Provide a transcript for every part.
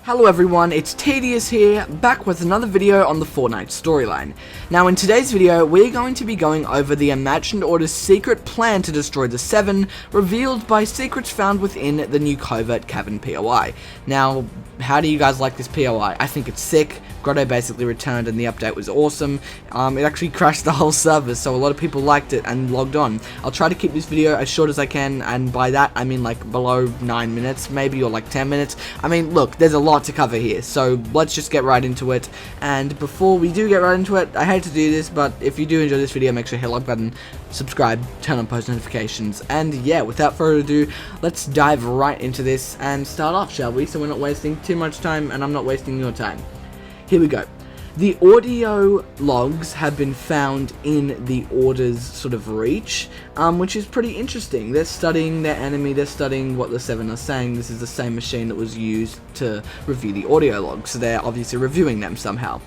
Hello everyone, it's Tedius here, back with another video on the Fortnite storyline. Now in today's video, we're going to be going over the Imagined Order's secret plan to destroy the Seven, revealed by secrets found within the new Covert Cavern POI. Now, how do you guys like this POI? I think it's sick. Grotto basically returned and the update was awesome. It actually crashed the whole server, so a lot of people liked it and logged on. I'll try to keep this video as short as I can, and by that I mean like below 9 minutes maybe, or like 10 minutes. I mean, look, there's a lot to cover here, so let's just get right into it. And before we do get right into it, I hate to do this, but if you do enjoy this video, make sure to hit the like button, subscribe, turn on post notifications, and yeah, without further ado, let's dive right into this and start off, shall we? So we're not wasting too much time, and I'm not wasting your time. Here we go. The audio logs have been found in the Order's sort of reach, which is pretty interesting. They're studying their enemy, they're studying what the Seven are saying. This is the same machine that was used to review the audio logs, so they're obviously reviewing them somehow.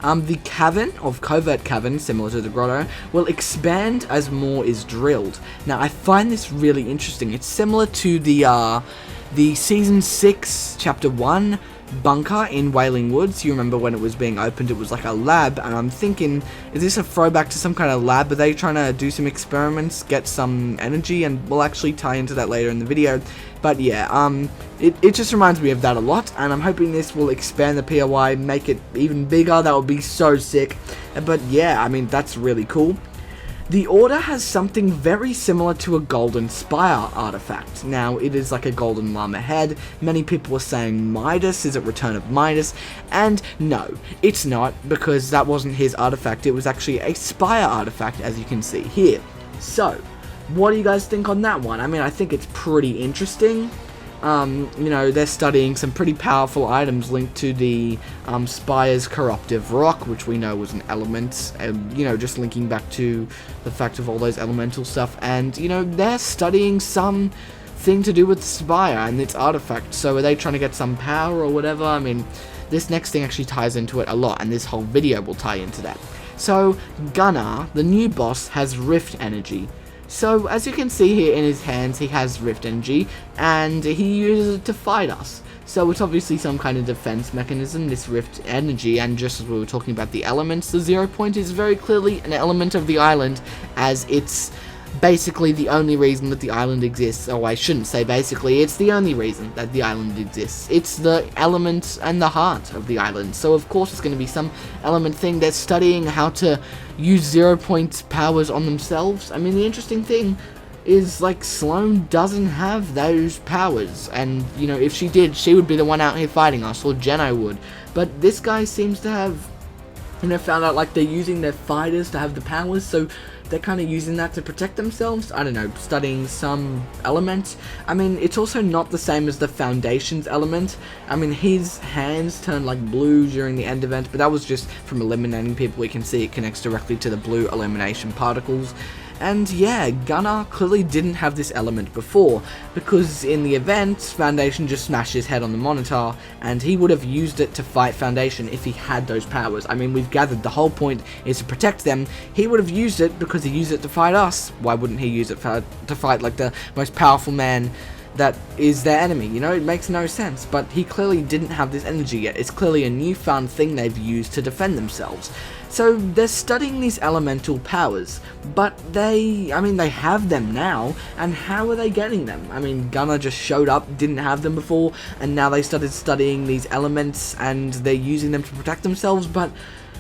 The cavern, of Covert Cavern, similar to the Grotto, will expand as more is drilled. Now, I find this really interesting. It's similar to the Season 6, Chapter 1, bunker in Wailing Woods. You remember when it was being opened, it was like a lab, and I'm thinking, is this a throwback to some kind of lab? Are they trying to do some experiments, get some energy? And we'll actually tie into that later in the video. But yeah, it just reminds me of that a lot, and I'm hoping this will expand the POI, make it even bigger. That would be so sick. But yeah, I mean, that's really cool. The Order has something very similar to a Golden Spire artifact. Now, it is like a golden llama head. Many people are saying Midas, is it Return of Midas? And no, it's not, because that wasn't his artifact. It was actually a Spire artifact, as you can see here. So, what do you guys think on that one? I mean, I think it's pretty interesting. You know, they're studying some pretty powerful items linked to the Spire's corruptive rock, which we know was an element, you know, just linking back to the fact of all those elemental stuff, and, you know, they're studying some thing to do with the Spire and its artifact. So are they trying to get some power or whatever? I mean, this next thing actually ties into it a lot, and this whole video will tie into that. So, Gunnar, the new boss, has Rift energy. So, as you can see here in his hands, he has Rift energy, and he uses it to fight us. So it's obviously some kind of defense mechanism, this Rift energy, and just as we were talking about the elements, the 0 point is very clearly an element of the island, as it's basically the only reason that the island exists. Oh, I shouldn't say basically, it's the only reason that the island exists. It's the element and the heart of the island, so of course it's going to be some element thing. They're studying how to use 0 point powers on themselves. I mean, the interesting thing is, like, Sloane doesn't have those powers, and, you know, if she did, she would be the one out here fighting us, or Jeno would. But this guy seems to have, you know, found out, like, they're using their fighters to have the powers, so they're kind of using that to protect themselves. I don't know, studying some element. I mean, it's also not the same as the Foundation's element. I mean, his hands turned like blue during the end event, but that was just from eliminating people. We can see it connects directly to the blue elimination particles. And yeah, Gunnar clearly didn't have this element before, because in the event, Foundation just smashed his head on the monitor, and he would have used it to fight Foundation if he had those powers. I mean, we've gathered the whole point is to protect them. He would have used it because he used it to fight us. Why wouldn't he use it to fight like the most powerful man that is their enemy? You know, it makes no sense. But he clearly didn't have this energy yet. It's clearly a newfound thing they've used to defend themselves. So they're studying these elemental powers, but they have them now, and how are they getting them? I mean, Gunnar just showed up, didn't have them before, and now they started studying these elements, and they're using them to protect themselves, but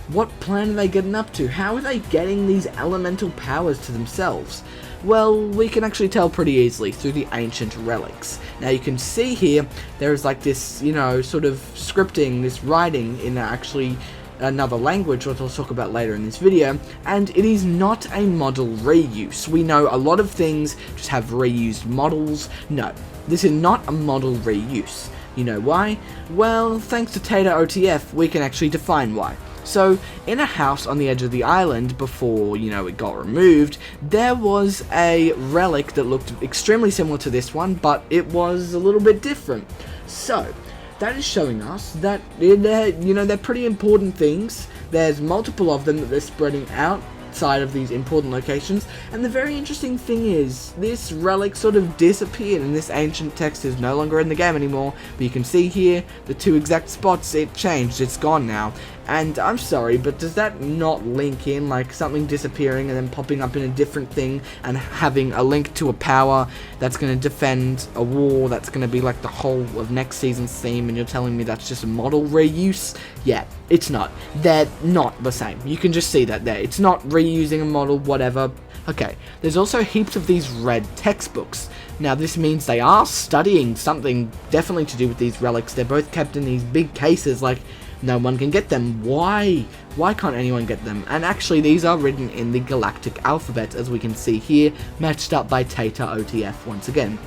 what plan are they getting up to? How are they getting these elemental powers to themselves? Well, we can actually tell pretty easily through the ancient relics. Now you can see here, there's like this, you know, sort of scripting, this writing in actually another language, which I'll talk about later in this video, and it is not a model reuse. We know a lot of things just have reused models. No, this is not a model reuse. You know why? Well, thanks to Tater OTF, we can actually define why. So, in a house on the edge of the island, before, you know, it got removed, there was a relic that looked extremely similar to this one, but it was a little bit different. So, that is showing us that, you know, they're pretty important things. There's multiple of them that they're spreading out outside of these important locations. And the very interesting thing is, this relic sort of disappeared, and this ancient text is no longer in the game anymore. But you can see here, the 2 exact spots, it changed, it's gone now. And I'm sorry, but does that not link in, like something disappearing and then popping up in a different thing and having a link to a power that's going to defend a war that's going to be like the whole of next season's theme, and you're telling me that's just a model reuse? Yeah, it's not. They're not the same. You can just see that there. It's not reusing a model, whatever. Okay, there's also heaps of these red textbooks. Now this means they are studying something definitely to do with these relics. They're both kept in these big cases, like no one can get them. Why? Why can't anyone get them? And actually these are written in the galactic alphabet, as we can see here, matched up by Theta OTF once again.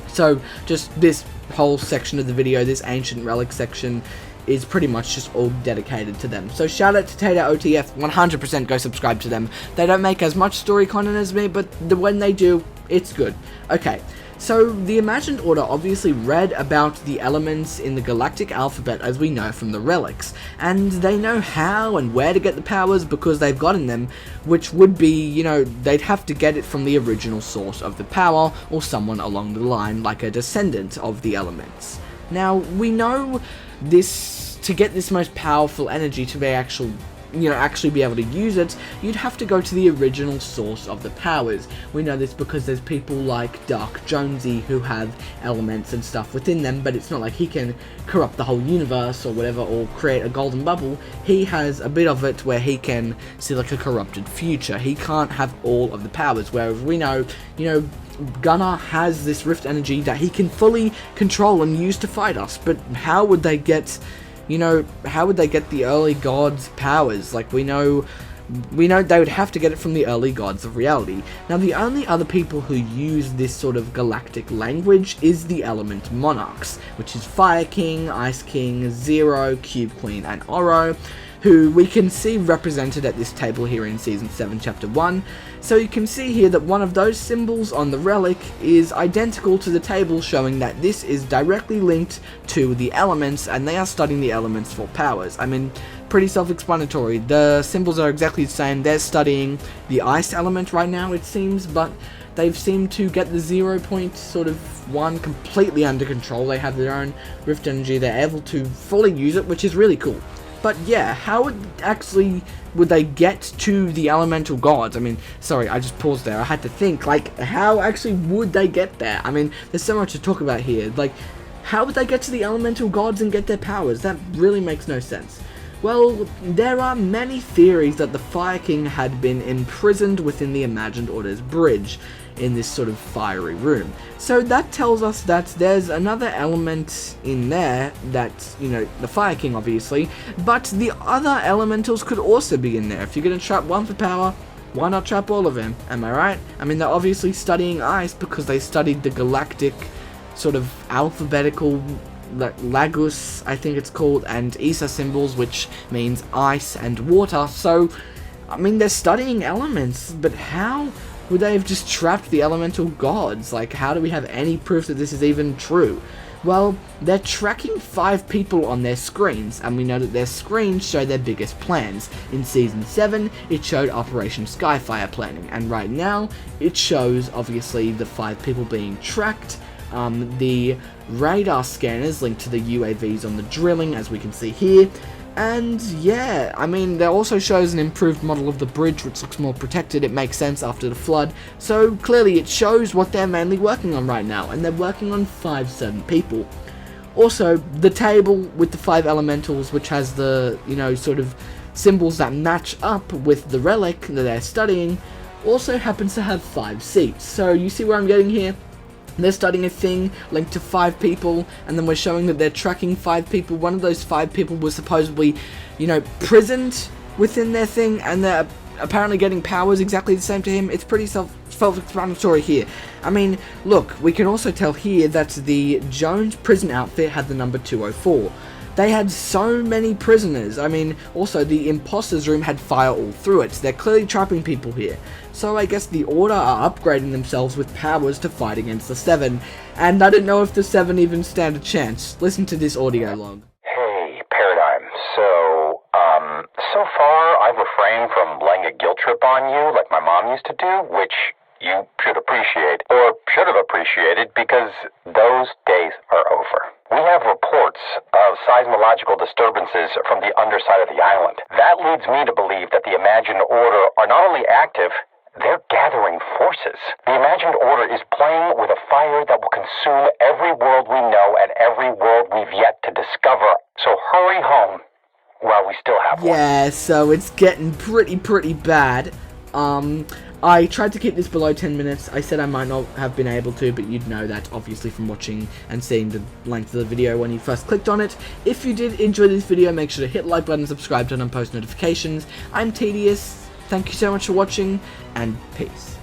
So just this whole section of the video, this ancient relic section, is pretty much just all dedicated to them. So shout out to Theta OTF, 100% go subscribe to them. They don't make as much story content as me, but when they do, it's good. Okay. So, the Imagined Order obviously read about the elements in the galactic alphabet, as we know from the relics, and they know how and where to get the powers because they've gotten them, which would be, you know, they'd have to get it from the original source of the power, or someone along the line, like a descendant of the elements. Now, we know this, to get this most powerful energy to be actually be able to use it, you'd have to go to the original source of the powers. We know this because there's people like Dark Jonesy who have elements and stuff within them, but it's not like he can corrupt the whole universe or whatever, or create a golden bubble. He has a bit of it where he can see like a corrupted future. He can't have all of the powers, whereas we know, Gunnar has this rift energy that he can fully control and use to fight us, but how would they get how would they get the early gods' powers? Like, we know they would have to get it from the early gods of reality. Now, the only other people who use this sort of galactic language is the element Monarchs, which is Fire King, Ice King, Zero, Cube Queen, and Oro, who we can see represented at this table here in Season 7, Chapter 1. So you can see here that one of those symbols on the relic is identical to the table, showing that this is directly linked to the elements, and they are studying the elements for powers. I mean, pretty self-explanatory. The symbols are exactly the same. They're studying the ice element right now, it seems, but they've seemed to get the 0.1 completely under control. They have their own rift energy. They're able to fully use it, which is really cool. But yeah, how would they get to the elemental gods? I mean, sorry, I just paused there. I had to think, like, how actually would they get there? I mean, there's so much to talk about here. Like, how would they get to the elemental gods and get their powers? That really makes no sense. Well, there are many theories that the Fire King had been imprisoned within the Imagined Order's bridge in this sort of fiery room. So that tells us that there's another element in there that, the Fire King obviously, but the other elementals could also be in there. If you're going to trap one for power, why not trap all of them? Am I right? I mean, they're obviously studying ice because they studied the galactic sort of alphabetical Lagus, I think it's called, and Isa symbols, which means ice and water. So, I mean, they're studying elements, but how would they have just trapped the elemental gods? Like, how do we have any proof that this is even true? Well, they're tracking 5 people on their screens, and we know that their screens show their biggest plans. In Season 7, it showed Operation Skyfire planning, and right now, it shows, obviously, the 5 people being tracked, the radar scanners linked to the UAVs on the drilling, as we can see here. And yeah, I mean, there also shows an improved model of the bridge, which looks more protected. It makes sense after the flood. So clearly it shows what they're mainly working on right now, and they're working on 5 certain people. Also, the table with the 5 elementals, which has the, sort of symbols that match up with the relic that they're studying, also happens to have 5 seats. So you see where I'm getting here? They're studying a thing linked to 5 people, and then we're showing that they're tracking 5 people. One of those 5 people was supposedly, prisoned within their thing, and they're apparently getting powers exactly the same to him. It's pretty self-explanatory here. I mean, look, we can also tell here that the Jones prison outfit had the number 204. They had so many prisoners. I mean, also the imposters room had fire all through it. So they're clearly trapping people here. So I guess the Order are upgrading themselves with powers to fight against the 7. And I don't know if the 7 even stand a chance. Listen to this audio log. Hey, Paradigm. So So far, I've refrained from laying a guilt trip on you like my mom used to do, which you should appreciate, or should have appreciated, because those days are over. We have reports of seismological disturbances from the underside of the island. That leads me to believe that the Imagined Order are not only active, they're gathering forces. The Imagined Order is playing with a fire that will consume every world we know and every world we've yet to discover. So hurry home while we still have one. Yeah, so it's getting pretty bad. I tried to keep this below 10 minutes. I said I might not have been able to, but you'd know that obviously from watching and seeing the length of the video when you first clicked on it. If you did enjoy this video, make sure to hit the like button, subscribe, turn on post notifications. I'm Tedius. Thank you so much for watching, and peace.